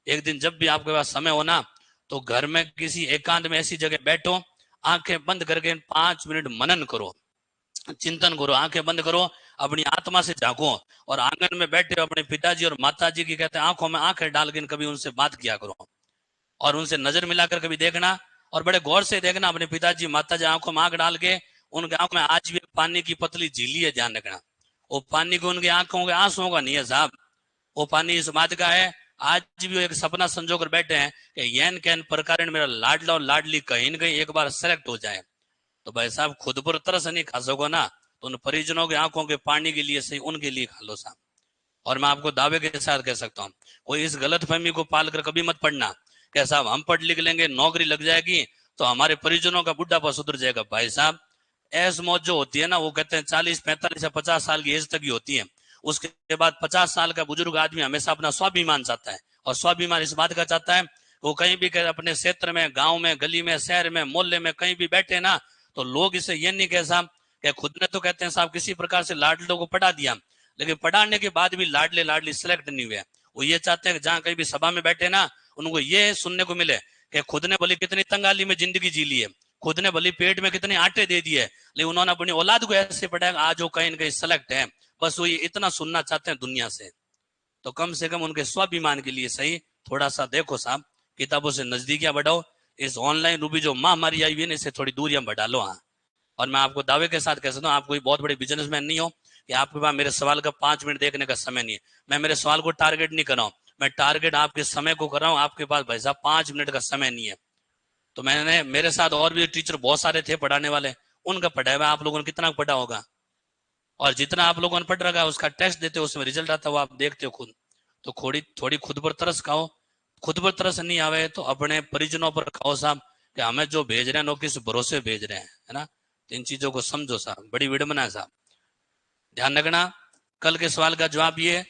एक दिन जब भी आपके पास समय हो ना, तो घर में किसी एकांत में ऐसी जगह बैठो, आंखें बंद करके 5 मिनट मनन करो, चिंतन करो, आंखें बंद करो, अपनी आत्मा से झांको, और आंगन में बैठे अपने पिताजी और माताजी की कहते हैं आंखों में आंखें डाल के कभी उनसे बात किया करो, और उनसे नजर मिलाकर कभी देखना, और बड़े गौर से देखना अपने पिताजी माताजी आंखों में आंख डाल के, उनके आंखों में आज भी पानी की पतली झीली है, ध्यान रखना। वो पानी को उनकी आंखों के आंसुओं का नहीं है साहब, वो पानी इस बात का है, आज भी वो एक सपना संजो कर बैठे हैं कि यन कैन प्रकार मेरा लाडला और लाडली कहीं न कहीं एक बार सेलेक्ट हो जाए। तो भाई साहब खुद पर तरस नहीं खा सको ना, तो उन परिजनों की आंखों के पानी के लिए सही उनके लिए खा लो साहब। और मैं आपको दावे के साथ कह सकता हूँ, कोई इस गलत फहमी को पाल कर कभी मत पढ़ना कि साहब हम पढ़ लिख लेंगे नौकरी लग जाएगी तो हमारे परिजनों का बुढ़ापा सुधर जाएगा। भाई साहब ऐस मौत जो होती है ना, वो कहते हैं 40 45 या 50 साल की एज तक ही होती है। उसके बाद 50 साल का बुजुर्ग आदमी हमेशा अपना स्वाभिमान चाहता है, और स्वाभिमान इस बात का चाहता है वो कहीं भी अपने क्षेत्र में, गांव में, गली में, शहर में, मोहल्ले में कहीं भी बैठे ना, तो लोग इसे ये नहीं कह साहब कि खुद ने तो कहते हैं साहब किसी प्रकार से लाडलों को पढ़ा दिया, लेकिन पढ़ाने के बाद भी लाडले लाडली सिलेक्ट नहीं हुए। वो ये चाहते हैं कि जहां कहीं भी सभा में बैठे ना, उनको ये सुनने को मिले कि खुद ने भली कितनी तंगाली में जिंदगी जी ली है, खुद ने भली पेट में कितने आटे दे दिए, लेकिन उन्होंने अपनी औलाद को ऐसे पढ़ाया आज वो कहीं न कहीं सेलेक्ट है। बस वो ये इतना सुनना चाहते हैं दुनिया से। तो कम से कम उनके स्वाभिमान के लिए सही थोड़ा सा देखो साहब, किताबों से नजदीकियां बढ़ाओ, इस ऑनलाइन रूपी जो महामारी आई हुई है इससे थोड़ी दूरियां बढ़ा लो। हाँ, और मैं आपको दावे के साथ कह सकता हूँ, आप कोई बहुत बड़े बिजनेसमैन नहीं हो कि आपके पास मेरे सवाल का 5 मिनट देखने का समय नहीं है। मैं मेरे सवाल को टारगेट नहीं कर रहा हूँ, मैं टारगेट आपके समय को कर रहा हूँ। आपके पास भाई साहब 5 मिनट का समय नहीं है। तो मैंने, मेरे साथ और भी टीचर बहुत सारे थे पढ़ाने वाले, उनका पढ़ाया हुआ आप लोगों ने कितना पढ़ा होगा, और जितना आप लोगों ने पढ़ रखा है उसका टेस्ट देते हो, उसमें रिजल्ट आता है वो आप देखते हो खुद। तो थोड़ी थोड़ी खुद पर तरस खाओ, खुद पर तरस नहीं आवे तो अपने परिजनों पर खाओ साहब, कि हमें जो भेज रहे हैं लोग किस भरोसे भेज रहे हैं, है ना। तो इन चीजों को समझो साहब, बड़ी विडंबना है साहब। ध्यान रखना, कल के सवाल का जवाब ये